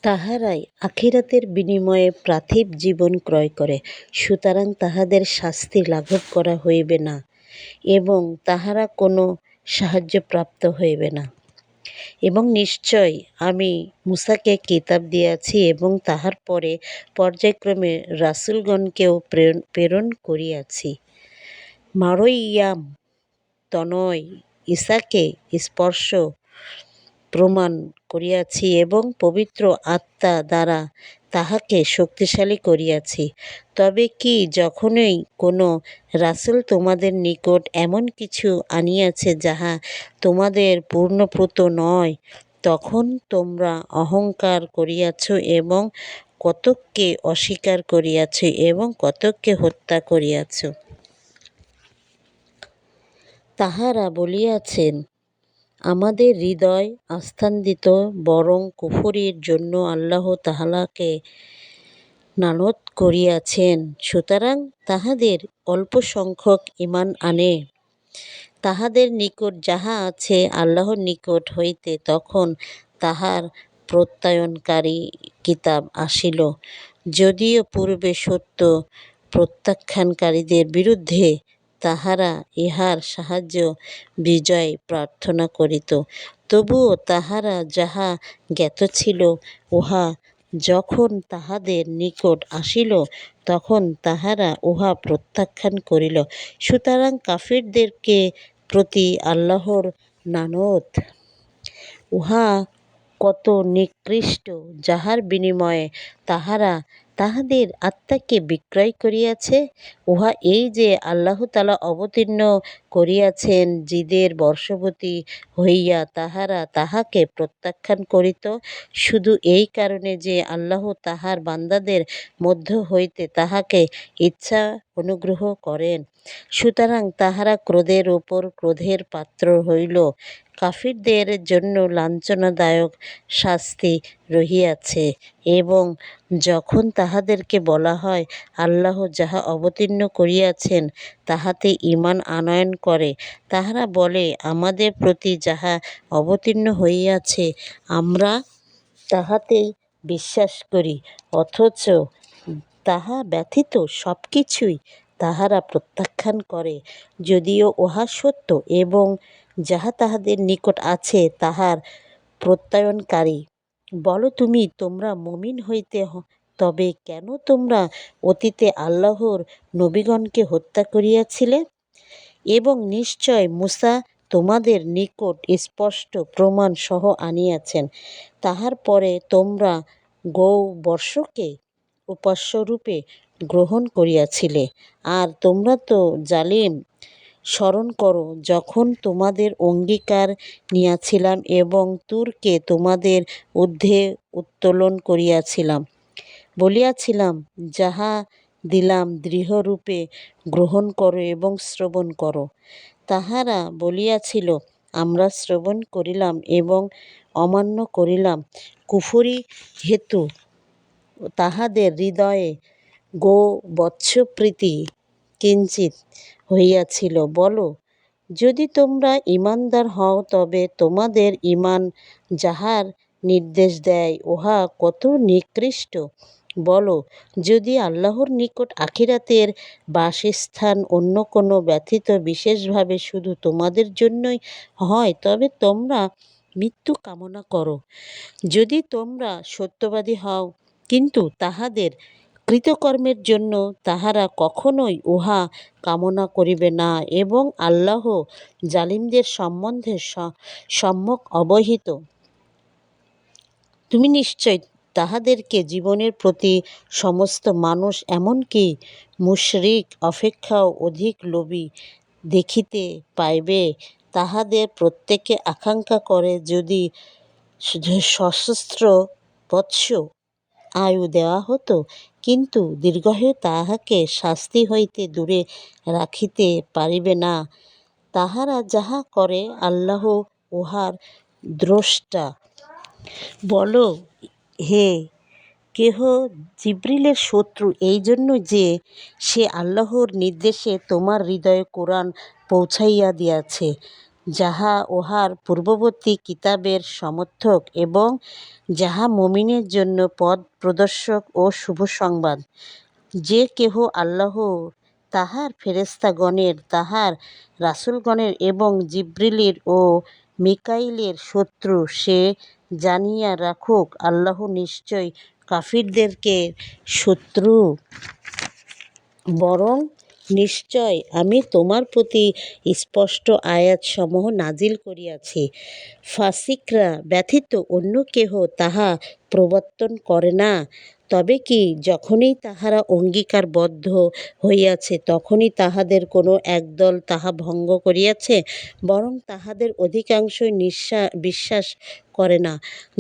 তাহারাই আখিরাতের বিনিময়ে পার্থিব জীবন ক্রয় করে, সুতরাং তাহাদের শাস্তি লাঘব করা হইবে না এবং তাহারা কোনো সাহায্যপ্রাপ্ত হইবে না। এবং নিশ্চয় আমি মূসাকে কিতাব দিয়াছি এবং তাহার পরে পর্যায়ক্রমে রাসূলগণকেও প্রেরণ করিয়াছি। মারইয়াম তনয় ঈসাকে স্পর্শ প্রমাণ করিয়াছি এবং পবিত্র আত্মা দ্বারা তাহাকে শক্তিশালী করিয়াছি। তবে কি যখনই কোনো রাসূল তোমাদের নিকট এমন কিছু আনিয়াছে যাহা তোমাদের পূর্ণপ্রত নয়, তখন তোমরা অহংকার করিয়াছ এবং কতককে অস্বীকার করিয়াছ এবং কতককে হত্যা করিয়াছ। তাহারা বলিয়াছেন, আমাদের হৃদয় আস্থান্বিত, বরং কুফরীর জন্য আল্লাহ তাআলাকে লানত করিয়াছেন, সুতরাং তাহাদের অল্পসংখ্যক ঈমান আনে। তাহাদের নিকট যাহা আছে আল্লাহর নিকট হইতে তখন তাহার প্রত্যয়নকারী কিতাব আসিল, যদিও পূর্বে সত্য প্রত্যাখ্যানকারীদের বিরুদ্ধে তাহারা ইহার সাহায্য বিজয় প্রার্থনা করিত, তবুও তাহারা যাহা জ্ঞাত ছিল, উহা যখন তাহাদের নিকট আসিল তখন তাহারা উহা প্রত্যাখ্যান করিল। সুতরাং কাফিরদের প্রতি আল্লাহর লানত। উহা কত নিকৃষ্ট, যাহার বিনিময়ে তাহারা তাহাদের আত্মাকে বিক্রয় করিয়াছে। উহা এই যে, আল্লাহ তাআলা অবতীর্ণ করিয়াছেন জিদের বশবর্তী হইয়া তাহারা তাহাকে প্রত্যাখ্যান করিত, শুধু এই কারণে যে আল্লাহ তাঁহার বান্দাদের মধ্য হইতে তাহাকে ইচ্ছা অনুগ্রহ করেন। সুতরাং তাহারা ক্রোধের উপর ক্রোধের পাত্র হইল। কাফিরদের জন্য লাঞ্ছনাদায়ক শাস্তি রহিয়াছে। এবং যখন তাহাদেরকে বলা হয়, আল্লাহ যাহা অবতীর্ণ করিয়াছেন তাহাতে ঈমান আনয়ন করে, তাহারা বলে, আমাদের প্রতি যাহা অবতীর্ণ হইয়াছে আমরা তাহাতেই বিশ্বাস করি, অথচ তাহা ব্যতীত সব কিছুই তাহারা প্রত্যাখ্যান করে, যদিও উহা সত্য এবং যাহা তাহাদের নিকট আছে তাহার প্রত্যয়নকারী। বল, তোমরা মুমিন হইতে তবে কেন তোমরা অতীতে আল্লাহর নবীগণকে হত্যা করিয়াছিলে? এবং নিশ্চয় মূসা তোমাদের নিকট স্পষ্ট প্রমাণ সহ আনিয়াছেন। তাহার পরে তোমরা গো-বর্ষকে উপাস্যরূপে গ্রহণ করিয়াছিলে। আর তোমরা তো জালিম। স্মরণ কর, যখন তোমাদের অঙ্গীকার নিয়াছিলাম এবং তুরকে তোমাদের ঊর্ধ্বে উত্তোলন করিয়াছিলাম, বলিয়াছিলাম, যাহা দিলাম দৃঢ়রূপে গ্রহণ কর এবং শ্রবণ কর। তাহারা বলিয়াছিল, আমরা শ্রবণ করিলাম এবং অমান্য করিলাম। কুফরী হেতু তাহাদের হৃদয়ে গোবৎসপ্রীতি কিঞ্চিৎ হইয়াছিল। বল, যদি তোমরা ঈমানদার হও তবে তোমাদের ঈমান যাহার নির্দেশ দেয় উহা কত নিকৃষ্ট। বল, যদি আল্লাহর নিকট আখিরাতের বাসস্থান অন্য কোনো ব্যতীত বিশেষভাবে শুধু তোমাদের জন্যই হয় তবে তোমরা মৃত্যু কামনা কর। যদি তোমরা সত্যবাদী হও। কিন্তু তাহাদের কৃতকর্মের জন্য তাহারা কখনই উহা কামনা করিবে না এবং আল্লাহ জালিমদের সম্বন্ধে সম্যক অবহিত। তুমি নিশ্চয় তাহাদেরকে জীবনের প্রতি সমস্ত মানুষ, এমনকি মুশরিক অপেক্ষাও অধিক লোভী দেখিতে পাইবে। তাহাদের প্রত্যেকে আকাঙ্ক্ষা করে, যদি সহস্র বৎসর আয়ু দেওয়া হইত, কিন্তু দীর্ঘায়ু তাহাকে শাস্তি হইতে দূরে রাখিতে পারিবে না। তাহারা যাহা করে আল্লাহ উহার দ্রষ্টা। বল, হে কেহ জিবরীলের শত্রু, এই জন্য যে সে আল্লাহর নির্দেশে তোমার হৃদয়ে কুরআন পৌঁছাইয়া দিয়াছে। যাহা উহার পূর্ববর্তী কিতাবের সমর্থক এবং যাহা মুমিনের জন্য পথ প্রদর্শক ও শুভ সংবাদ। যে কেহ আল্লাহ, তাহার ফেরেশতাগণের, তাহার রাসূলগণের এবং জিবরীলের ও মীকাঈলের শত্রু, সে জানিয়া রাখুক, আল্লাহ নিশ্চয় কাফিরদেরকে শত্রু। বরং নিশ্চয় আমি তোমার প্রতি স্পষ্ট আয়াতসমূহ নাজিল করিয়াছি, ফাসিকরা ব্যতীত অন্য কেহ তাহা প্রবর্তন করে না। তবে কি, যখনই তাহারা অঙ্গীকারবদ্ধ হইয়াছে, তখনই তাহাদের কোনো একদল তাহা ভঙ্গ করিয়াছে? বরং তাহাদের অধিকাংশই বিশ্বাস করে না।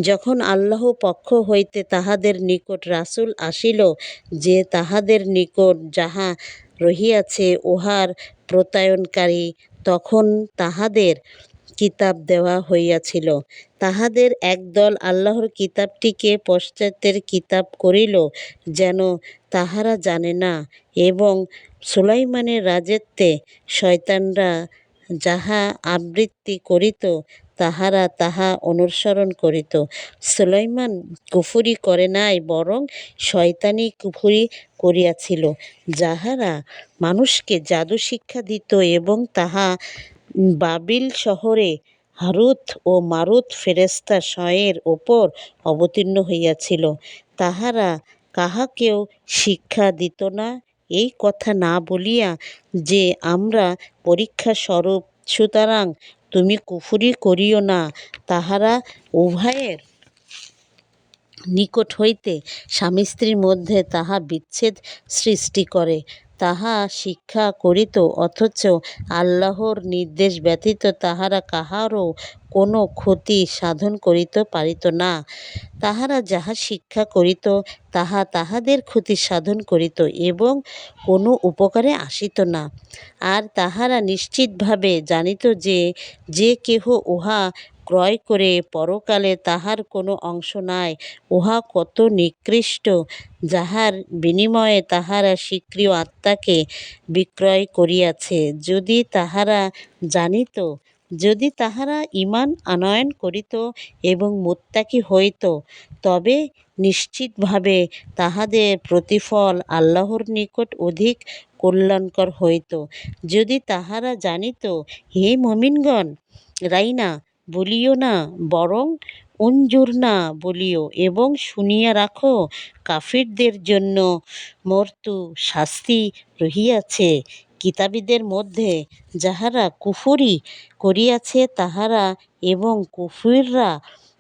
যখন আল্লাহ পক্ষ হইতে তাহাদের নিকট রাসূল আসিল, যে তাহাদের নিকট যাহা রহিয়াছে উহার প্রত্যয়নকারী, তখন তাহাদের কিতাব দেওয়া হইয়াছিল। তাহাদের একদল আল্লাহর কিতাবটিকে পশ্চাতের কিতাব করিল, যেন তাহারা জানে না, এবং সুলাইমানের রাজত্বে শয়তানরা যাহা আবৃত্তি করিত, তাহারা তাহা অনুসরণ করিত। সুলাইমান কুফরি করে নাই, বরং শয়তানি কুফরি করিয়াছিল। যাহারা মানুষকে জাদু শিক্ষা দিত এবং তাহা বাবিল শহরে হারুত ও মারুত ফেরেশতা স্বয়ের ওপর অবতীর্ণ হইয়াছিল, তাহারা কাহাকেও শিক্ষা দিত না, এই কথা না বলিয়া যে, আমরা পরীক্ষাস্বরূপ, সুতরাং তুমি কুফরি করিও না। তাহারা উভয়ের নিকট হইতে স্বামী স্ত্রীর মধ্যে তাহা বিচ্ছেদ সৃষ্টি করে, তাহা শিক্ষা করিত, অথচ আল্লাহর নির্দেশ ব্যতীত তাহারা কাহারও কোনো ক্ষতি সাধন করিতে পারিত না। তাহারা যাহা শিক্ষা করিত, তাহা তাহাদের ক্ষতি সাধন করিত এবং কোনো উপকারে আসিত না। আর তাহারা নিশ্চিতভাবে জানিত যে, যে কেহ উহা ক্রয় করে, পরকালে তাহার কোনো অংশ নাই, উহা কত নিকৃষ্ট, যাহার বিনিময়ে তাহারা স্বীয় আত্মাকে বিক্রয় করিয়াছে। যদি তাহারা জানিত, যদি তাহারা ঈমান আনয়ন করিত এবং মুত্তাকী হইত, তবে নিশ্চিতভাবে তাহাদের প্রতিফল আল্লাহর নিকট অধিক কল্যাণকর হইত। যদি তাহারা জানিত, হে মুমিনগণ, রাইনা বলিও না, বরং উনজুরনা বলিও, এবং শুনিয়া রাখো, কাফিরদের জন্য মর্ত্যু শাস্তি রহিয়াছে। কিতাবীদের মধ্যে যাহারা কুফরি করিয়াছে, তাহারা এবং কাফিররা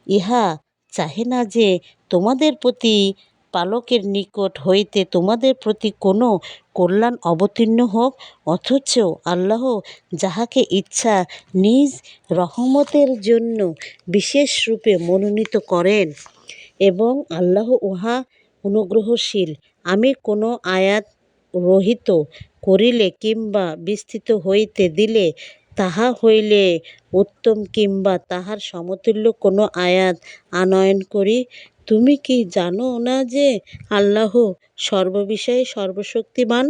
ইহা চাহে না যে, তোমাদের প্রতিপালকের নিকট হইতে তোমাদের প্রতি কোনো কল্যাণ অবতীর্ণ হোক, অথচ আল্লাহ যাহাকে ইচ্ছা নিজ রহমতের জন্য বিশেষরূপে মনোনীত করেন, এবং আল্লাহ উহা অনুগ্রহশীল। আমি কোনো আয়াত রহিত করিলে কিংবা বিস্তৃত হইতে দিলে, তাহা হইলে উত্তম, কিংবা তাহার সমতুল্য কোনো আয়াত আনয়ন করি। তুমি কি জানো না যে, আল্লাহ সর্ববিষয়ে সর্বশক্তিমান?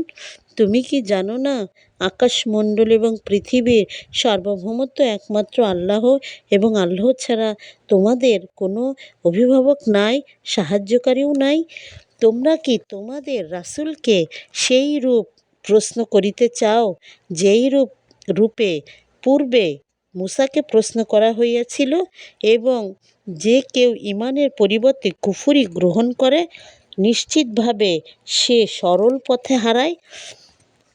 তুমি কি জানো না, আকাশমণ্ডল এবং পৃথিবীর সার্বভৌমত্ব একমাত্র আল্লাহ, এবং আল্লাহ ছাড়া তোমাদের কোনো অভিভাবক নাই, সাহায্যকারীও নাই? তোমরা কি তোমাদের রাসূলকে সেই রূপ প্রশ্ন করিতে চাও, যেই রূপে পূর্বে মূসাকে প্রশ্ন করা হইয়াছিল? এবং যে কেউ ঈমানের পরিবর্তে কুফরি গ্রহণ করে, নিশ্চিতভাবে সে সরল পথে হারায়।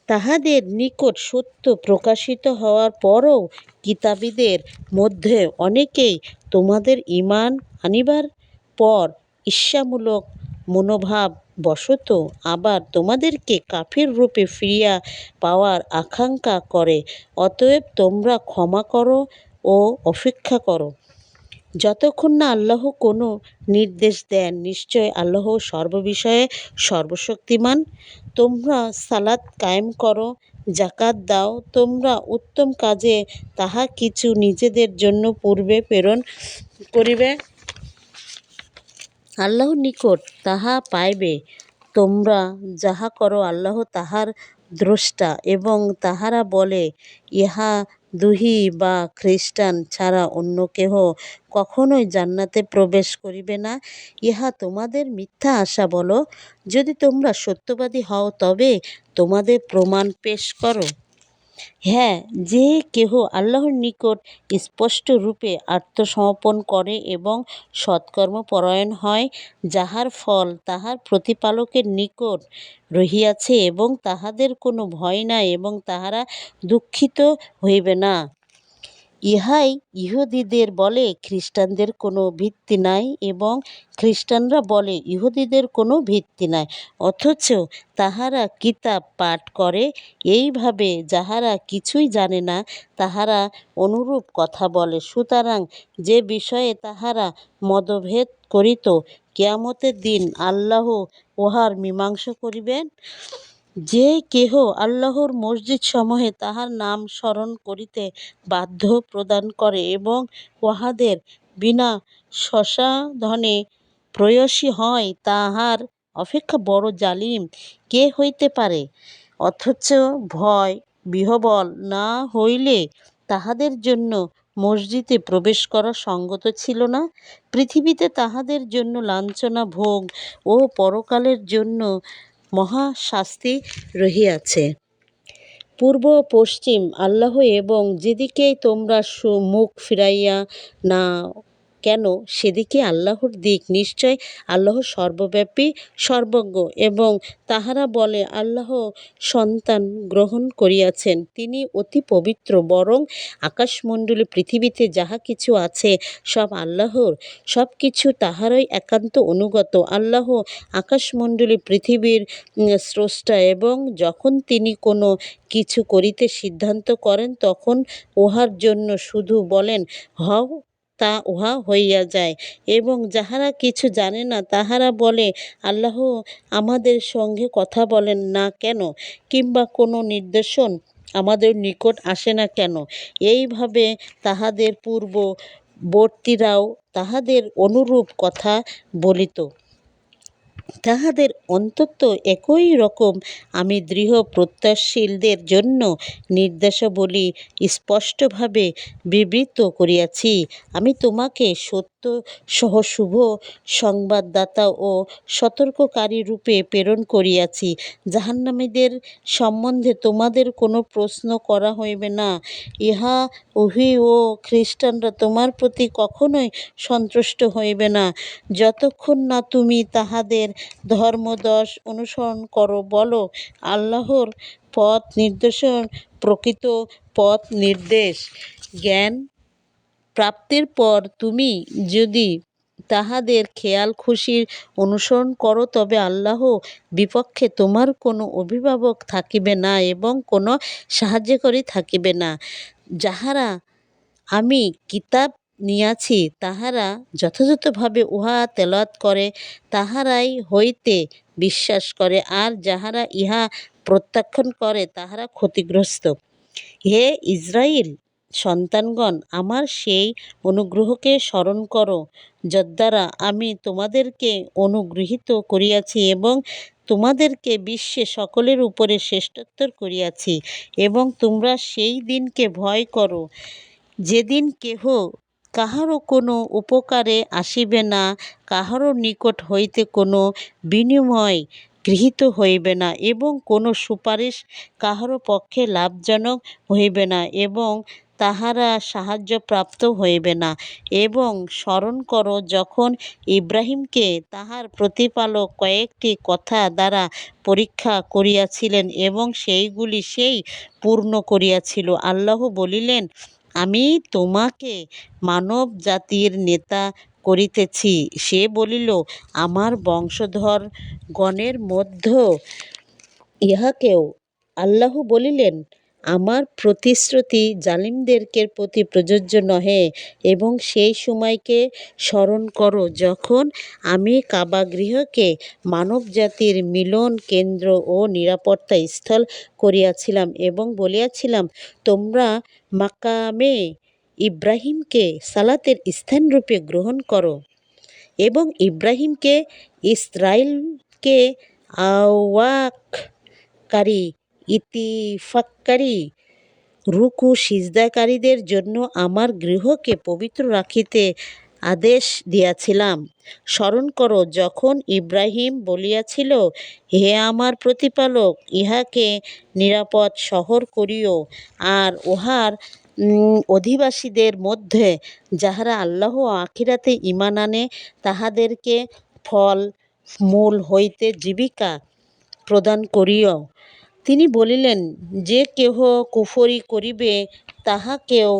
তাহাদের নিকট সত্য প্রকাশিত হওয়ার পরও কিতাবীদের মধ্যে অনেকেই তোমাদের ঈমান আনিবার পর ঈর্ষামূলক মনোভাব বশত আবার তোমাদেরকে কাফির রূপে ফিরিয়া পাওয়ার আকাঙ্ক্ষা করে। অতএব তোমরা ক্ষমা কর ও অপেক্ষা কর, যতক্ষণ না আল্লাহ কোনো নির্দেশ দেন। নিশ্চয় আল্লাহ সর্ববিষয়ে সর্বশক্তিমান। তোমরা সালাত কায়েম কর, যাকাত দাও, তোমরা উত্তম কাজে তাহা কিছু নিজেদের জন্য পূর্বে প্রেরণ করিবে, আল্লাহর নিকট তাহা পাইবে। তোমরা যাহা কর, আল্লাহ তাহার দ্রষ্টা। এবং তাহারা বলে, ইহা দুহি বা খ্রিস্টান ছাড়া অন্য কেহ কখনোই জান্নাতে প্রবেশ করিবে না, ইহা তোমাদের মিথ্যা আশা বলো। যদি তোমরা সত্যবাদী হও তবে তোমাদের প্রমাণ পেশ করো। হ্যাঁ, যে কেহ আল্লাহর নিকট স্পষ্টরূপে আত্মসমর্পণ করে এবং সৎকর্মপরায়ণ হয়, যাহার ফল তাহার প্রতিপালকের নিকট রহিয়াছে এবং তাহাদের কোনো ভয় নাই এবং তাহারা দুঃখিত হইবে না। ইহাই ইহুদীদের বলে খ্রিস্টানদের কোনো ভিত্তি নাই এবং খ্রিস্টানরা বলে ইহুদীদের কোনো ভিত্তি নাই, অথচ তাহারা কিতাব পাঠ করে। এইভাবে যাহারা কিছুই জানে না তাহারা অনুরূপ কথা বলে। সুতরাং যে বিষয়ে তাহারা মতভেদ করিত, কিয়ামতের দিন আল্লাহ উহার মীমাংসা করিবেন। যে কেহ আল্লাহর মসজিদসমূহে তাহার নাম স্মরণ করিতে বাধ্য প্রদান করে এবং উহাদের বিনা সংসাধনে প্রেয়সী হয়, তাহার অপেক্ষা বড় জালিম কে হইতে পারে? অথচ ভয় বিহ্বল না হইলে তাহাদের জন্য মসজিদে প্রবেশ করা সঙ্গত ছিল না। পৃথিবীতে তাহাদের জন্য লাঞ্ছনা ভোগ ও পরকালের জন্য মহাশাস্তি রহিয়াছে। পূর্ব পশ্চিম আল্লাহ এবং যেদিকেই তোমরা মুখ ফিরাইয়া নাও কেন, সেদিকে আল্লাহর দিক। নিশ্চয় আল্লাহ সর্বব্যাপী সর্বজ্ঞ। এবং তাহারা বলে আল্লাহ সন্তান গ্রহণ করিয়াছেন, তিনি অতি পবিত্র। বরং আকাশমণ্ডলী পৃথিবীতে যাহা কিছু আছে সব আল্লাহর, সব কিছু তাহারই একান্ত অনুগত। আল্লাহ আকাশমণ্ডলী পৃথিবীর স্রষ্টা এবং যখন তিনি কোনো কিছু করিতে সিদ্ধান্ত করেন তখন উহার জন্য শুধু বলেন হও, তা উহা হইয়া যায়। এবং যাহারা কিছু জানে না তাহারা বলে আল্লাহ আমাদের সঙ্গে কথা বলেন না কেন, কিংবা কোনো নির্দেশন আমাদের নিকট আসে না কেন। এইভাবে তাহাদের পূর্ববর্তীরাও তাহাদের অনুরূপ কথা বলিত। তাহাদের অন্তত একই রকম আমি দৃঢ় প্রত্যয়শীলদের জন্য নির্দেশাবলী স্পষ্টভাবে বিবৃত করিয়াছি। আমি তোমাকে সত্য সহ শুভ সংবাদদাতা ও সতর্ককারীরূপে প্রেরণ করিয়াছি। জাহান্নামীদের সম্বন্ধে তোমাদের কোনো প্রশ্ন করা হইবে না। ইহুদী ও খ্রিস্টানরা তোমার প্রতি কখনোই সন্তুষ্ট হইবে না, যতক্ষণ না তুমি তাহাদের ধর্মদর্শ অনুসরণ কর। বল, আল্লাহর পথ নির্দেশন প্রকৃত পথ নির্দেশ। জ্ঞান প্রাপ্তির পর তুমি যদি তাহাদের খেয়াল খুশির অনুসরণ কর, তবে আল্লাহ বিপক্ষে তোমার কোনো অভিভাবক থাকিবে না এবং কোনো সাহায্যকারী থাকিবে না। যাহারা আমি কিতাব নিয়াছি তাহারা যথাযথভাবে উহা তেলাওয়াত করে, তাহারাই হইতে বিশ্বাস করে, আর যাহারা ইহা প্রত্যাখ্যান করে তাহারা ক্ষতিগ্রস্ত। হে ইসরাইল সন্তানগণ, আমার সেই অনুগ্রহকে স্মরণ কর যদ্বারা আমি তোমাদেরকে অনুগৃহীত করিয়াছি এবং তোমাদেরকে বিশ্বে সকলের উপরে শ্রেষ্ঠত্ব করিয়াছি। এবং তোমরা সেই দিনকে ভয় কর, যেদিন কেহ কাহারও কোনো উপকারে আসিবে না, কাহারও নিকট হইতে কোনো বিনিময় গৃহীত হইবে না এবং কোনো সুপারিশ কাহারও পক্ষে লাভজনক হইবে না এবং তাহারা সাহায্যপ্রাপ্ত হইবে না। এবং স্মরণ কর, যখন ইব্রাহিমকে তাহার প্রতিপালক কয়েকটি কথা দ্বারা পরীক্ষা করিয়াছিলেন এবং সেইগুলি সেই পূর্ণ করিয়াছিল। আল্লাহ বলিলেন, আমি তোমাকে মানব জাতির নেতা করিতেছি। সে বলিল, আমার বংশধরগণের মধ্য ইহাকেও। আল্লাহ বলিলেন, আমার প্রতিশ্রুতি জালিমদের প্রতি প্রযোজ্য নহে। এবং সেই সময়কে স্মরণ কর যখন আমি কাবাগৃহকে মানবজাতির মিলন কেন্দ্র ও নিরাপত্তা স্থল করিয়াছিলাম এবং বলিয়াছিলাম, তোমরা মাকামে ইব্রাহিমকে সালাতের স্থানরূপে গ্রহণ কর এবং ইব্রাহিমকে ইসরাইলকে আওয়াককারী ইতিফাক্কারী রুকু সিজদাকারীদের জন্য আমার গৃহকে পবিত্র রাখিতে আদেশ দিয়াছিলাম। স্মরণ করো, যখন ইব্রাহিম বলিয়াছিল, হে আমার প্রতিপালক, ইহাকে নিরাপদ শহর করিও, আর উহার অধিবাসীদের মধ্যে যাহারা আল্লাহ ও আখিরাতে ঈমান আনে তাহাদেরকে ফল মূল হইতে জীবিকা প্রদান করিও। তিনি বলিলেন, যে কেহ কুফরি করিবে তাহাকেও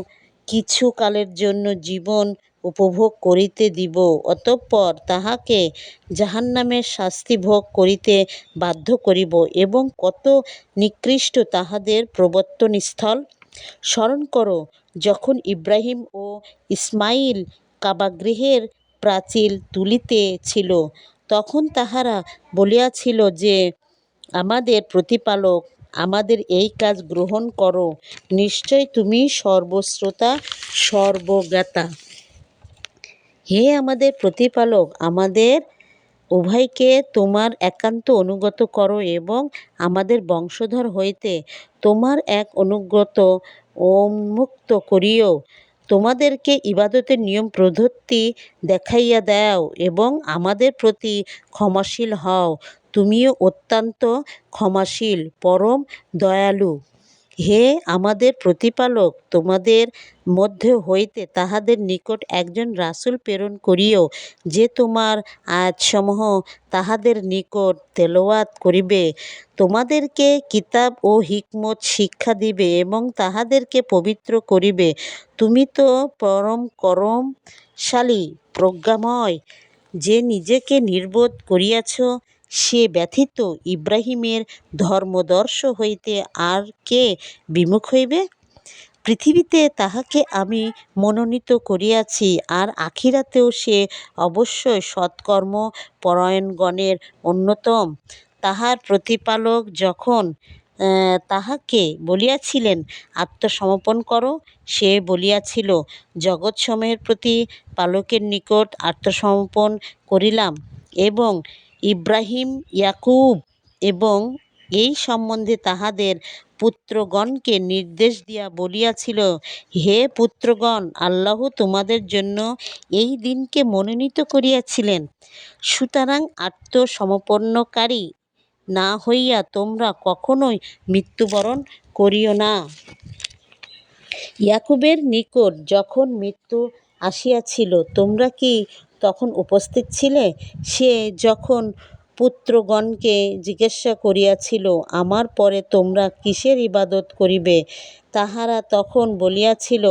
কিছুকালের জন্য জীবন উপভোগ করিতে দিব, অতঃপর তাহাকে জাহান্নামের শাস্তি ভোগ করিতে বাধ্য করিব, এবং কত নিকৃষ্ট তাহাদের প্রবর্তনস্থল। স্মরণ করো, যখন ইব্রাহিম ও ইসমাইল কাবাগৃহের প্রাচীর তুলিতেছিল, তখন তাহারা বলিয়াছিল যে, আমাদের প্রতিপালক, আমাদের এই কাজ গ্রহণ করো, নিশ্চয় তুমি সর্বশ্রোতা সর্বজ্ঞাতা। হে আমাদের প্রতিপালক, আমাদের উভয়কে তোমার একান্ত অনুগত করো এবং আমাদের বংশধর হইতে তোমার এক অনুগত উন্মুক্ত করিও। তোমাদেরকে ইবাদতের নিয়ম পদ্ধতি দেখাইয়া দাও এবং আমাদের প্রতি ক্ষমাশীল হও, তুমিও অত্যন্ত ক্ষমাশীল, পরম দয়ালু। হে আমাদের প্রতিপালক, তোমাদের মধ্য হইতে তাহাদের নিকট একজন রাসূল প্রেরণ করিও, যে তোমার আয়াতসমূহ তাহাদের নিকট তেলাওয়াত করিবে, তোমাদেরকে কিতাব ও হিকমত শিক্ষা দিবে এবং তাহাদেরকে পবিত্র করিবে। তুমি তো পরম করমশালী, প্রজ্ঞাময়। যে নিজেকে নির্বোধ করিয়াছ, সে ব্যতীত ইব্রাহিমের ধর্মদর্শ হইতে আর কে বিমুখ হইবে? পৃথিবীতে তাহাকে আমি মনোনীত করিয়াছি, আর আখিরাতেও সে অবশ্যই সৎকর্ম পরায়ণগণের অন্যতম। তাহার প্রতিপালক যখন তাহাকে বলিয়াছিলেন, আত্মসমর্পণ করো, সে বলিয়াছিল, জগৎসমূহের প্রতিপালকের নিকট আত্মসমর্পণ করিলাম। এবং ইব্রাহিম, ইয়াকুব এবং এই সম্বন্ধে তাহাদের পুত্রগণকে নির্দেশ দিয়া বলিয়াছিল, হে পুত্রগণ, আল্লাহ তোমাদের জন্য এই দিনকে মনোনীত করিয়াছিলেন, সুতরাং আত্মসমর্পণকারী না হইয়া তোমরা কখনই মৃত্যুবরণ করিও না। ইয়াকুবের নিকট যখন মৃত্যু আসিয়াছিল, তোমরা কি তখন উপস্থিত ছিলে? সে যখন পুত্রগণকে জিজ্ঞাসা করিয়াছিল, আমার পরে তোমরা কিসের ইবাদত করিবে? তাহারা তখন বলিয়াছিল,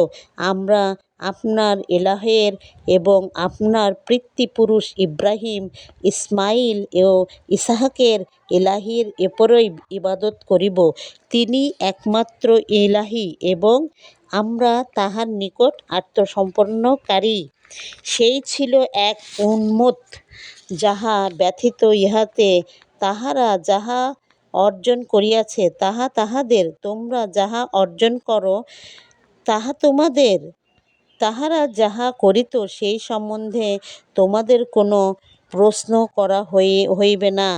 আমরা আপনার ইলাহের এবং আপনার পিতৃপুরুষ ইব্রাহিম, ইসমাইল ও ইসহাকের ইলাহির উপরই ইবাদত করিব। তিনি একমাত্র ইলাহি এবং আমরা তাহার নিকট আত্মসমর্পণকারী। সেই ছিল এক উম্মত, যাহা ব্যতীত ইহাতে তাহারা যাহা অর্জন করিয়াছে তাহা তাহাদের, তোমরা যাহা অর্জন কর তাহা তোমাদের। তাহারা যাহা করিত সেই সম্বন্ধে তোমাদের কোনো প্রশ্ন করা হইবে না।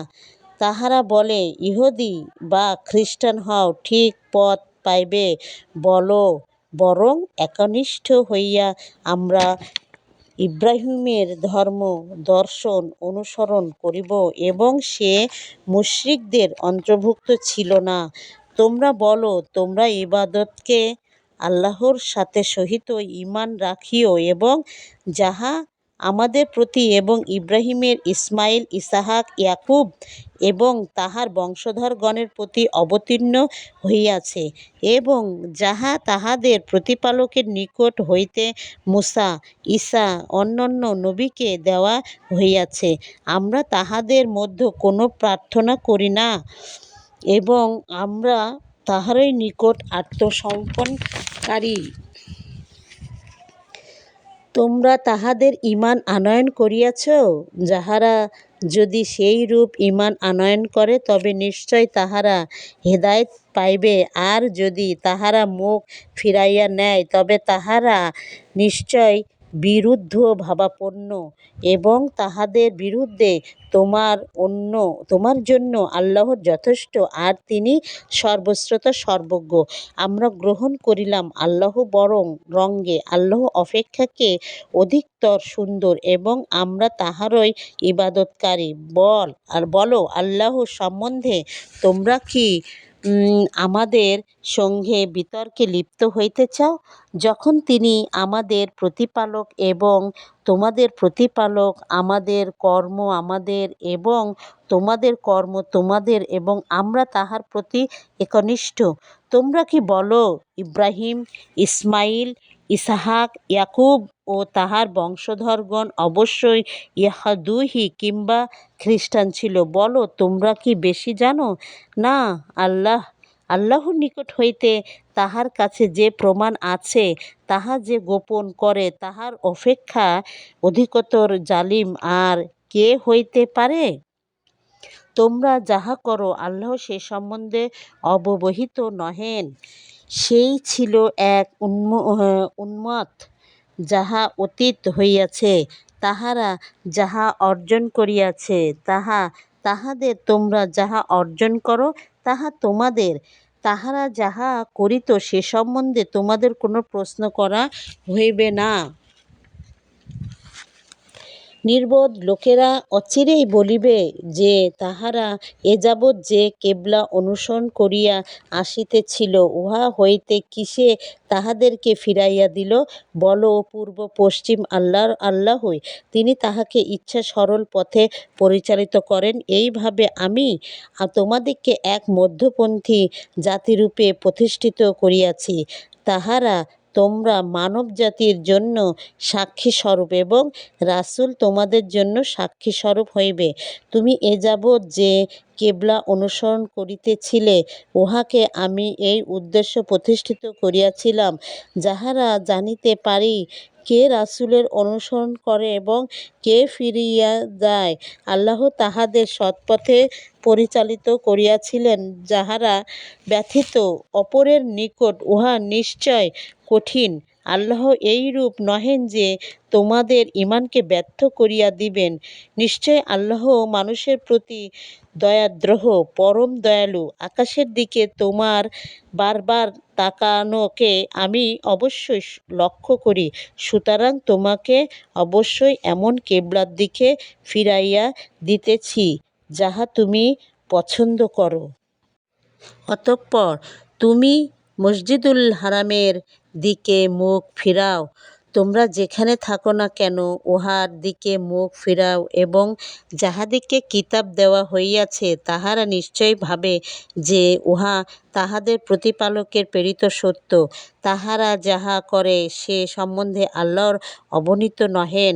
তাহারা বলে, ইহুদী বা খ্রীষ্টান হও, ঠিক পথ পাইবে। বল, বরং একনিষ্ঠ হইয়া আমরা ইব্রাহিমের ধর্ম দর্শন অনুসরণ করিব, এবং সে মুশরিকদের অন্তর্ভুক্ত ছিল না। তোমরা বল, তোমরা ইবাদতকে আল্লাহর সাথে সহিত ঈমান রাখিও, এবং যাহা আমাদের প্রতি এবং ইব্রাহিমের, ইসমাইল, ইসহাক, ইয়াকুব এবং তাহার বংশধরগণের প্রতি অবতীর্ণ হইয়াছে, এবং যাহা তাহাদের প্রতিপালকের নিকট হইতে মূসা, ঈসা অন্যান্য নবীকে দেওয়া হইয়াছে, আমরা তাহাদের মধ্যে কোনো প্রার্থনা করি না, এবং আমরা তাহারই নিকট আত্মসমর্পণকারী। তোমরা তাহাদের ঈমান আনয়ন করিয়াছ? যাহারা যদি সেইরূপ ঈমান আনয়ন করে, তবে নিশ্চয় তাহারা হেদায়েত পাইবে, আর যদি তাহারা মুখ ফিরাইয়া নেয়, তবে তাহারা নিশ্চয় বিরুদ্ধ ভাবাপন্ন এবং তাহাদের বিরুদ্ধে তোমার জন্য আল্লাহ যথেষ্ট, আর তিনি সর্বশ্রোতা সর্বজ্ঞ। আমরা গ্রহণ করিলাম আল্লাহ বরং রঙ্গে আল্লাহ অপেক্ষাকে অধিকতর সুন্দর এবং আমরা তাহারই ইবাদতকারী। বলো আল্লাহ সম্বন্ধে তোমরা কি আমাদের সঙ্গে বিতর্কে লিপ্ত হইতে চাও, যখন তিনি আমাদের প্রতিপালক এবং তোমাদের প্রতিপালক, আমাদের কর্ম আমাদের এবং তোমাদের কর্ম তোমাদের এবং আমরা তাহার প্রতি একনিষ্ঠ। তোমরা কি বলো ইব্রাহিম, ইসমাইল, ইসহাক, ইয়াকুব ও তাহার বংশধরগণ অবশ্যই ইয়াহুদী কিংবা খ্রিস্টান ছিল? বলো তোমরা কি বেশি জানো না? আল্লাহর নিকট হইতে তাহার কাছে যে প্রমাণ আছে তাহা যে গোপন করে তাহার অপেক্ষা অধিকতর জালিম আর কে হইতে পারে? তোমরা যাহা করো আল্লাহ সে সম্বন্ধে অবহিত নহেন। সেই ছিল এক উন্মত যাহা অতীত হইয়াছে, তাহারা যাহা অর্জন করিয়াছে তাহাদের, তোমরা যাহা অর্জন করো তাহা তোমাদের। তাহারা যাহা করিত সে সম্বন্ধে তোমাদের কোনো প্রশ্ন করা হইবে না। নির্বোধ লোকেরা অচিরেই বলিবে যে তাহারা এযাবৎ যে কেবলা অনুসরণ করিয়া আসিতেছিল উহা হইতে কিসে তাহাদেরকে ফিরাইয়া দিল? বলো পূর্ব পশ্চিম আল্লাহই, তিনি তাহাকে ইচ্ছা সরল পথে পরিচালিত করেন। এইভাবে আমি তোমাদিগকে এক মধ্যপন্থী জাতিরূপে প্রতিষ্ঠিত করিয়াছি, তাহারা তোমরা মানব জাতির জন্য সাক্ষীস্বরূপ এবং রাসূল তোমাদের জন্য সাক্ষীস্বরূপ হইবে। তুমি এযাবৎ যে কেবলা অনুসরণ করিতেছিলে উহাকে আমি এই উদ্দেশ্যে প্রতিষ্ঠিত করিয়াছিলাম, যাহারা জানিতে পারি কে রাসূলের অনুসরণ করে এবং কে ফিরিয়া যায়। আল্লাহ তাহাদের সৎপথে পরিচালিত করিয়াছিলেন, যাহারা ব্যথিত অপরের নিকট উহা নিশ্চয় কঠিন। আল্লাহ এইরূপ নহেন যে তোমাদের ঈমানকে ব্যর্থ করিয়া দিবেন। নিশ্চয় আল্লাহ মানুষের প্রতি দয়াদ্রহ, পরম দয়ালু। আকাশের দিকে তোমার বারবার তাকানোকে আমি অবশ্যই লক্ষ্য করি, সুতরাং তোমাকে অবশ্যই এমন কেবলার দিকে ফিরাইয়া দিতেছি যাহা তুমি পছন্দ করো। অতঃপর তুমি মসজিদুল হারামের দিকে মুখ ফিরাও। তোমরা যেখানে থাকো না কেন উহার দিকে মুখ ফিরাও এবং যাহাদিগকে কিতাব দেওয়া হইয়াছে তাহারা নিশ্চয় ভাবে যে উহা তাহাদের প্রতিপালকের প্রেরিত সত্য। তাহারা যাহা করে সে সম্বন্ধে আল্লাহর অবহিত নহেন।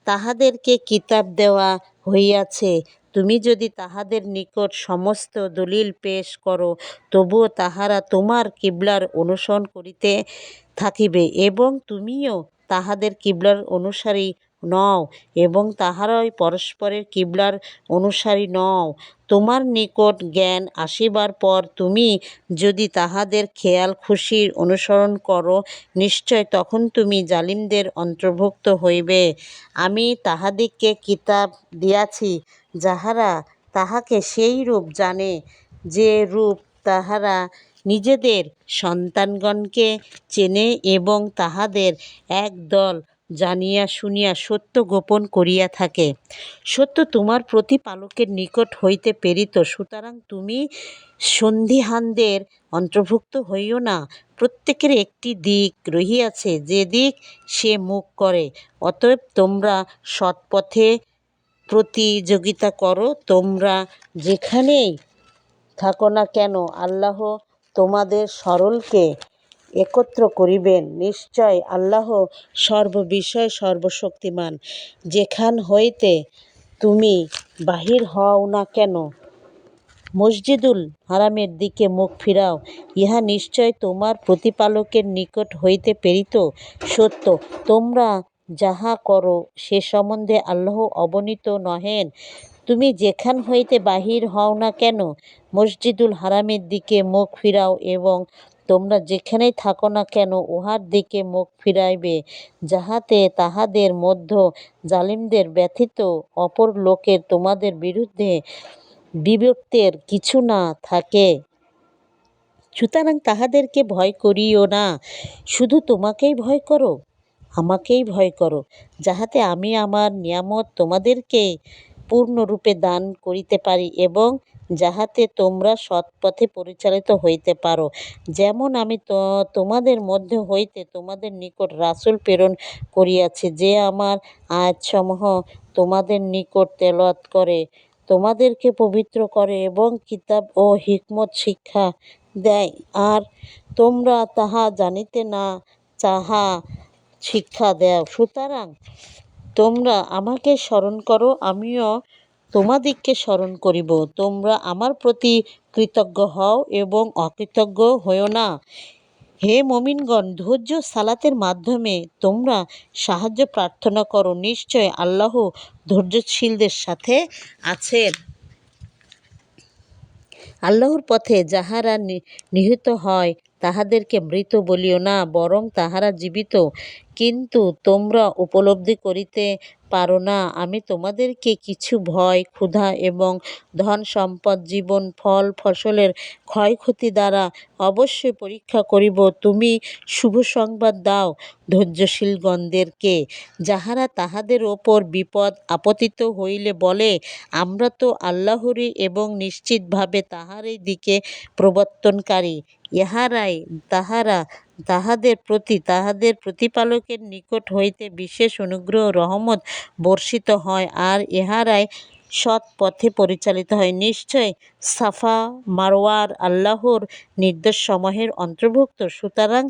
তাহাদেরকে কিতাব দেওয়া হইয়াছে, তুমি যদি তাহাদের নিকট সমস্ত দলিল পেশ করো তবুও তাহারা তোমার কিবলার অনুসরণ করিতে থাকিবে এবং তুমিও তাহাদের কিবলার অনুসারী নও এবং তাহারাই পরস্পরের কিবলার অনুসারী নও। তোমার নিকট জ্ঞান আসিবার পর তুমি যদি তাহাদের খেয়াল খুশির অনুসরণ করো নিশ্চয় তখন তুমি জালিমদের অন্তর্ভুক্ত হইবে। আমি তাহাদিগকে কিতাব দিয়াছি যাহারা তাহাকে সেই রূপ জানে যে রূপ তাহারা নিজেদের সন্তানগণকে চেনে এবং তাহাদের একদল জানিয়া শুনিয়া সত্য গোপন করিয়া থাকে। সত্য তোমার প্রতিপালকের নিকট হইতে প্রেরিত, সুতরাং তুমি সন্দিহানদের অন্তর্ভুক্ত হইও না। প্রত্যেকের একটি দিক রহিয়াছে যে দিক সে মুখ করে। অতএব তোমরা সৎপথে প্রতিযোগিতা করো। তোমরা যেখানেই থাকো না কেন আল্লাহ তোমাদের সকলকে একত্র করিবেন। নিশ্চয় আল্লাহ সর্ববিষয়ে সর্বশক্তিমান। যেখান হইতে তুমি বাহির হও না কেন মসজিদুল হারামের দিকে মুখ ফিরাও, ইহা নিশ্চয় তোমার প্রতিপালকের নিকট হইতে প্রেরিত সত্য। তোমরা যাহা করো সে সম্বন্ধে আল্লাহ অবহিত নহেন। তুমি যেখান হইতে বাহির হও না কেন মসজিদুল হারামের দিকে মুখ ফিরাও এবং তোমরা যেখানেই থাকো না কেন উহার দিকে মুখ ফিরাইবে, যাহাতে তাহাদের মধ্য জালিমদের ব্যতীত অপর লোকের তোমাদের বিরুদ্ধে বিবর্তের কিছু না থাকে। সুতরাং তাহাদেরকে ভয় করিও না, শুধু তোমাকেই ভয় করো, আমাকেই ভয় করো, যাহাতে আমি আমার নিয়ামত তোমাদেরকে পূর্ণরূপে দান করিতে পারি এবং যাহাতে তোমরা সৎপথে পরিচালিত হইতে পারো। যেমন আমি তোমাদের মধ্যে হইতে তোমাদের নিকট রাসূল প্রেরণ করিয়াছি, যে আমার আয়াতসমূহ তোমাদের নিকট তেলাওয়াত করে, তোমাদেরকে পবিত্র করে এবং কিতাব ও হিকমত শিক্ষা দেয়, আর তোমরা তাহা জানিতে না তাহা শিক্ষা দেও। সুতরাং তোমরা আমাকে স্মরণ করো, আমিও তোমাদিগকে স্মরণ করিব। তোমরা আমার প্রতি কৃতজ্ঞ হও এবং অকৃতজ্ঞ হইও না। হে মুমিনগণ, ধৈর্য সালাতের মাধ্যমে তোমরা সাহায্য প্রার্থনা করো। নিশ্চয় আল্লাহ ধৈর্যশীলদের সাথে আছেন। আল্লাহর পথে যাহারা নিহত হয় তাহাদেরকে মৃত বলিও না, বরং তাহারা জীবিত, কিন্তু তোমরা উপলব্ধি করিতে পারো না। আমি তোমাদেরকে কিছু ভয়, ক্ষুধা এবং ধন সম্পদ, জীবন, ফল ফসলের ক্ষয়ক্ষতি দ্বারা অবশ্যই পরীক্ষা করিব। তুমি শুভ সংবাদ দাও ধৈর্যশীলগণদেরকে, যাহারা তাহাদের ওপর বিপদ আপতিত হইলে বলে, আমরা তো আল্লাহরই এবং নিশ্চিতভাবে তাহারই দিকে প্রবর্তনকারী। ইহারাই তাহারা তাহাদের প্রতি তাহাদের প্রতিপালকের নিকট হইতে বিশেষ অনুগ্রহ রহমত বর্ষিত হয়, আর ইহারাই সৎ পথে পরিচালিত হয়। নিশ্চয় সাফা মারওয়ার আল্লাহর নির্দেশসমূহের অন্তর্ভুক্ত। সুতরাং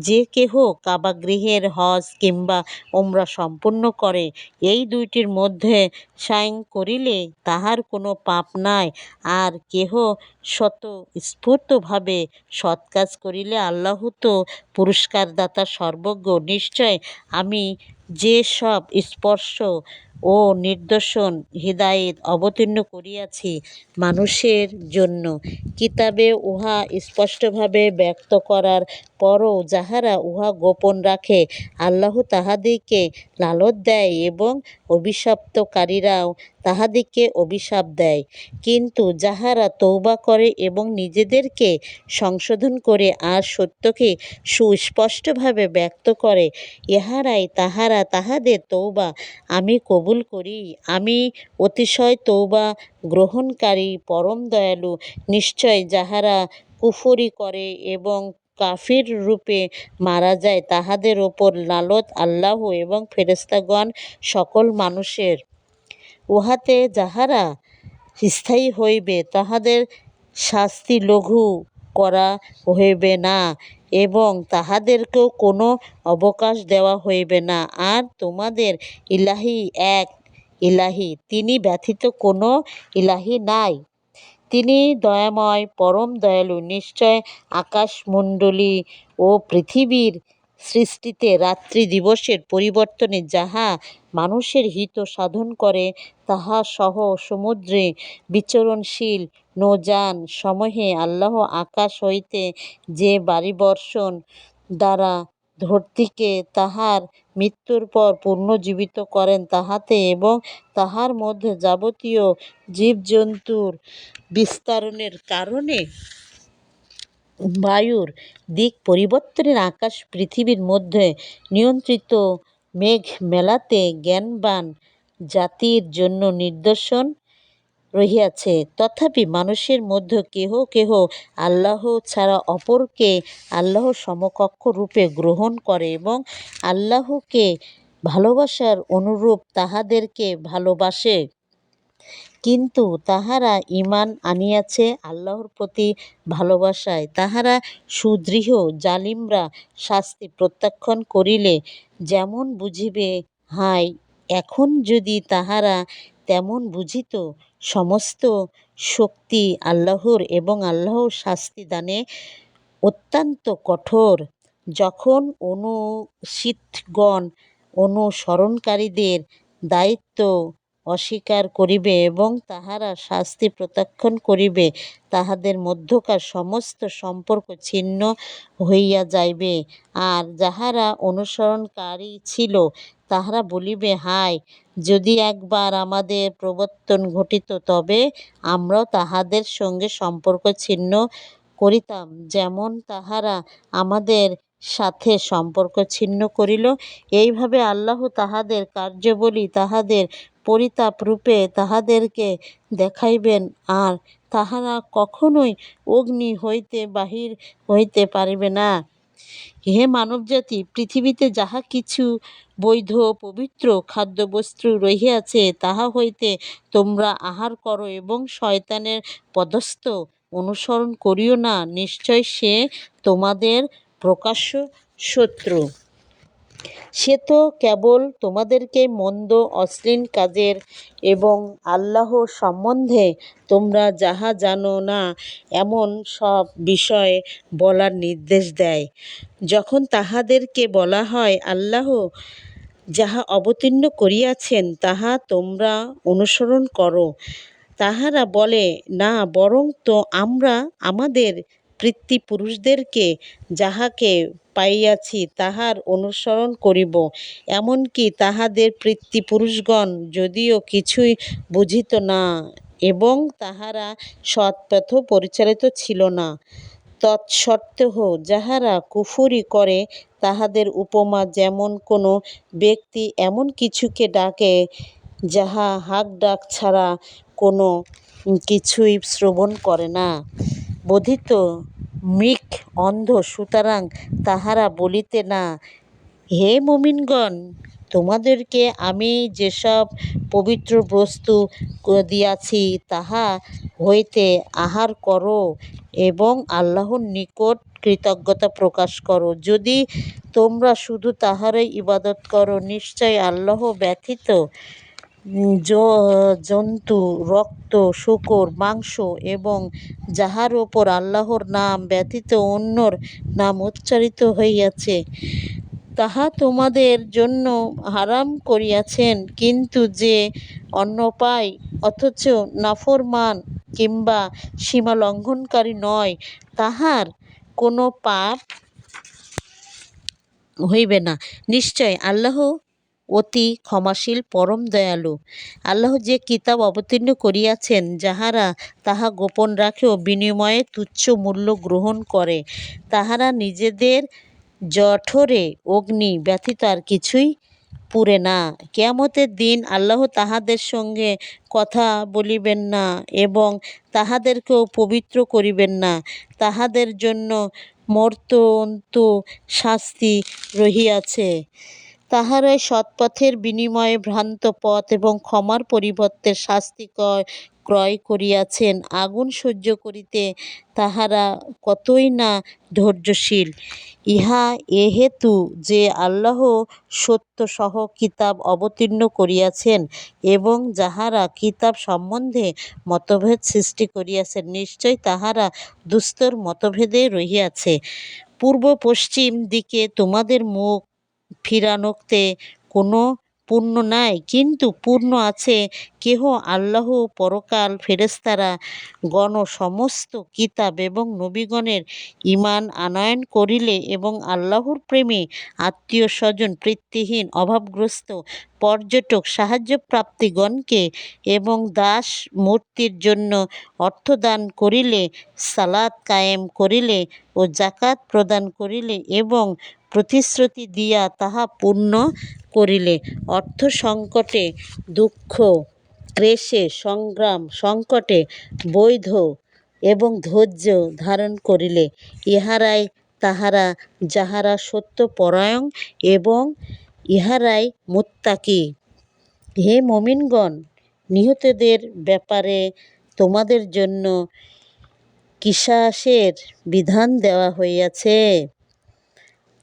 যে কেহ কাবাগৃহের হজ কিংবা উমরা সম্পূর্ণ করে, এই দুইটির মধ্যে সায় করিলে তাহার কোনো পাপ নাই, আর কেহ স্বতঃস্ফূর্তভাবে সৎ কাজ করিলে আল্লাহ তো পুরস্কারদাতা সর্বজ্ঞ। নিশ্চয় আমি যে সব স্পর্শ ও নিদর্শন হিদায়াত অবতীর্ণ করিয়াছি মানুষের জন্য, কিতাবে উহা স্পষ্টভাবে ব্যক্ত করার পরও যাহারা উহা গোপন রাখে, আল্লাহ তাহাদিগকে লানত দেয় এবং অভিশপ্তকারীরাও তাহাদিগকে অভিশাপ দেয়। কিন্তু যাহারা তওবা করে এবং নিজেদেরকে সংশোধন করে আর সত্যকে সুস্পষ্টভাবে ব্যক্ত করে, ইহারাই তাহাদের তওবা আমি কবুল করি। আমি অতিশয় তওবা গ্রহণকারী পরম দয়ালু। নিশ্চয় যাহারা কুফরি করে এবং কাফির রূপে মারা যায়, তাহাদের ওপর লানত আল্লাহ এবং ফেরেশতাগণ সকল মানুষের। উহাতে যাহারা স্থায়ী হইবে তাহাদের শাস্তি লঘু করা হইবে না এবং তাহাদেরকেও কোনো অবকাশ দেওয়া হইবে না। আর তোমাদের ইলাহি এক ইলাহি, তিনি ব্যতীত কোনো ইলাহি নাই। তিনি দয়াময়, পরম দয়ালু। নিশ্চয় আকাশমণ্ডলী ও পৃথিবীর সৃষ্টিতে রাত্রি দিবসের পরিবর্তনে যাহা মানুষের হিত সাধন করে, তাহা সহ সমুদ্রে বিচরণশীল নৌযান সমূহে আল্লাহ আকাশ হইতে যে বাষ্পবর্ষণ দ্বারা ধরতীকে তাহার মৃত্যুর পর পুনর্জীবিত করেন, তাহাতে এবং তাহার মধ্যে যাবতীয় জীবজন্তুর বিচরণের কারণে বায়ুর দিক পরিবর্তনের আকাশ পৃথিবীর মধ্যে নিয়ন্ত্রিত মেঘমেলাতে জ্ঞানবান জাতির জন্য নিদর্শন রহিয়াছে। তথাপি মানুষের মধ্যে কেহ কেহ আল্লাহ ছাড়া অপরকে আল্লাহর সমকক্ষ রূপে গ্রহণ করে এবং আল্লাহকে ভালবাসার অনুরূপ তাহাদেরকে ভালবাসে, কিন্তু তাহারা ঈমান আনিয়াছে আল্লাহর প্রতি ভালবাসায়, তাহারা সুদৃঢ়। জালিমরা শাস্তি প্রত্যাখ্যান করিলে যেমন বুঝিবে, হায়, এখন যদি তাহারা তেমন বুঝিত। সমস্ত শক্তি আল্লাহর এবং আল্লাহ শাস্তি দানে অত্যন্ত কঠোর। যখন অনুচিতগণ অনুসরণকারীদের দায়িত্ব অস্বীকার করিবে এবং তাহারা শাস্তি প্রত্যাখ্যান করিবে, তাহাদের মধ্যকার সমস্ত সম্পর্ক ছিন্ন হইয়া যাইবে। আর যাহারা অনুসরণকারী ছিল, তাহারা বলিবে, হায়, যদি একবার আমাদের প্রবর্তন ঘটিত, তবে আমরাও তাহাদের সঙ্গে সম্পর্ক ছিন্ন করিতাম, যেমন তাহারা আমাদের সাথে সম্পর্ক ছিন্ন করিল। এইভাবে আল্লাহ তাহাদের কার্যাবলী তাহাদের পরিতাপরূপে তাহাদেরকে দেখাইবেন, আর তাহারা কখনোই অগ্নি হইতে বাহির হইতে পারিবে না। হে মানবজাতি, পৃথিবীতে যাহা কিছু বৈধ পবিত্র খাদ্যবস্তু রহিয়াছে, তাহা হইতে তোমরা আহার করো এবং শয়তানের পদস্থ অনুসরণ করিও না, নিশ্চয় সে তোমাদের প্রকাশ্য শত্রু। সে তো কেবল তোমাদেরকে মন্দ অশ্লীল কাজের এবং আল্লাহ সম্বন্ধে তোমরা যাহা জানো না এমন সব বিষয়ে বলার নির্দেশ দেয়। যখন তাহাদেরকে বলা হয়, আল্লাহ যাহা অবতীর্ণ করিয়াছেন তাহা তোমরা অনুসরণ করো, তাহারা বলে, না, বরং তো আমরা আমাদের পিতৃপুরুষদেরকে যাহাকে পাইয়াছি তাহার অনুসরণ করিব। এমন-কি তাহাদের পিতৃপুরুষগণ যদিও কিছুই বুঝিত না এবং তাহারা সৎপথ পরিচালিত ছিল না, তৎসত্ত্বেও যাহারা কুফরী করে, তাহাদের উপমা যেমন কোনো ব্যক্তি এমন কিছুকে ডাকে যাহা হাঁক-ডাক ছাড়া কোনো কিছুই শ্রবণ করে না, বধির, মৃক, অন্ধ, সুতরাং তাহারা বলিতে না, হে মুমিনগণ, তোমাদেরকে আমি যেসব পবিত্র বস্তু দিয়াছি তাহা হইতে আহার করো এবং আল্লাহর নিকট কৃতজ্ঞতা প্রকাশ করো। যদি তোমরা শুধু তাহারই ইবাদত করো, নিশ্চয় আল্লাহ ব্যতীত জন্তু, রক্ত, শূকর, মাংস এবং যাহার উপর আল্লাহর নাম ব্যতীত অন্যর নাম উচ্চারিত হইয়াছে, তাহা তোমাদের জন্য হারাম করিয়াছেন। কিন্তু যে অন্ন পায় অথচ নাফরমান কিংবা সীমালঙ্ঘনকারী নয়, তাহার কোনো পাপ হইবে না। নিশ্চয় আল্লাহ অতি ক্ষমাশীল, পরম দয়ালু। আল্লাহ যে কিতাব অবতীর্ণ করিয়াছেন, যাহারা তাহা গোপন রাখে ও বিনিময়ে তুচ্ছ মূল্য গ্রহণ করে, তাহারা নিজেদের জঠরে অগ্নি ব্যতীত আর কিছুই পুড়ে না। কিয়ামতের দিন আল্লাহ তাহাদের সঙ্গে কথা বলিবেন না এবং তাহাদেরকেও পবিত্র করিবেন না। তাহাদের জন্য মর্ত্যন্ত শাস্তি রহিয়াছে। তাহারাই সৎপথের বিনিময়ে ভ্রান্ত পথ এবং ক্ষমার পরিবর্তে শাস্তি ক্রয় করিয়াছেন। আগুন সহ্য করিতে তাহারা কতই না ধৈর্যশীল। ইহা এহেতু যে আল্লাহ সত্যসহ কিতাব অবতীর্ণ করিয়াছেন এবং যাহারা কিতাব সম্বন্ধে মতভেদ সৃষ্টি করিয়াছেন, নিশ্চয় তাহারা দুস্তর মতভেদে রহিয়াছে। পূর্ব পশ্চিম দিকে তোমাদের মুখ ফিরানোতে কোনো পুণ্য নাই, কিন্তু পুণ্য আছে কেহ আল্লাহ, পরকাল, ফেরেশতারা গণ, সমস্ত কিতাব এবং নবীগণের ঈমান আনয়ন করিলে এবং আল্লাহর প্রেমে আত্মীয়-স্বজন, পিতৃহীন, অভাবগ্রস্ত, পর্যটক, সাহায্যপ্রার্থীগণকে এবং দাস মূর্তির জন্য অর্থদান করিলে, সালাত কায়েম করিলে ও যাকাত প্রদান করিলে এবং প্রতিশ্রুতি দিয়া তাহা পূর্ণ করিলে, অর্থ সংকটে, দুঃখ, ক্লেশে, সংগ্রাম, সংকটে বৈধ এবং ধৈর্য ধারণ করিলে, ইহারাই তাহারা যাহারা সত্যপরায়ণ এবং ইহারাই মুত্তাকী। হে মুমিনগণ, নিহতদের ব্যাপারে তোমাদের জন্য কিসাসের বিধান দেওয়া হইয়াছে।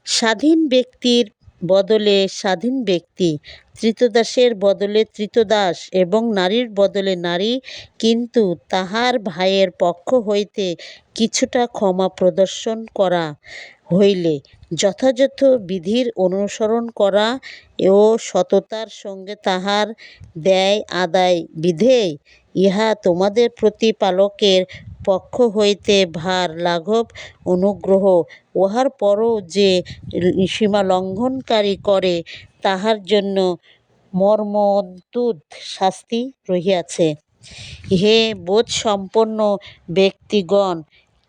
স্বাধীন ব্যক্তির বদলে স্বাধীন ব্যক্তি, ক্রীতদাসের বদলে ক্রীতদাস এবং নারীর বদলে নারী, কিন্তু তাহার ভাইয়ের পক্ষ হইতে কিছুটা ক্ষমা প্রদর্শন করা হইলে যথাযথ বিধির অনুসরণ করা ও সততার সঙ্গে তাহার দায় আদায় বিধেয় ইহা তোমাদের প্রতিপালকের পক্ষ হইতে ভার লাঘব অনুগ্রহ। উহার পরও যে সীমালঙ্ঘনকারী করে তাহার জন্য মর্মন্তুদ শাস্তি রহিয়াছে। হে বোধসম্পন্ন ব্যক্তিগণ,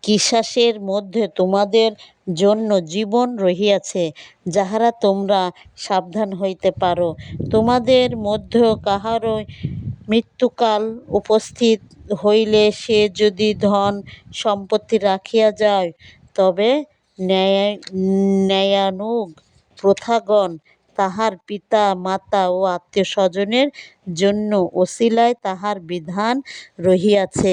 কিশাসের মধ্যে তোমাদের জন্য জীবন রহিয়াছে, যাহারা তোমরা সাবধান হইতে পার। তোমাদের মধ্যে কাহারও মৃত্যুকাল উপস্থিত হইলে সে যদি ধন সম্পত্তি রাখিয়া যায়, তবে ন্যায়ানুগ প্রথাগণ তাহার পিতা মাতা ও আত্মীয়স্বজনের জন্য অছিলায় তাহার বিধান রহিয়াছে।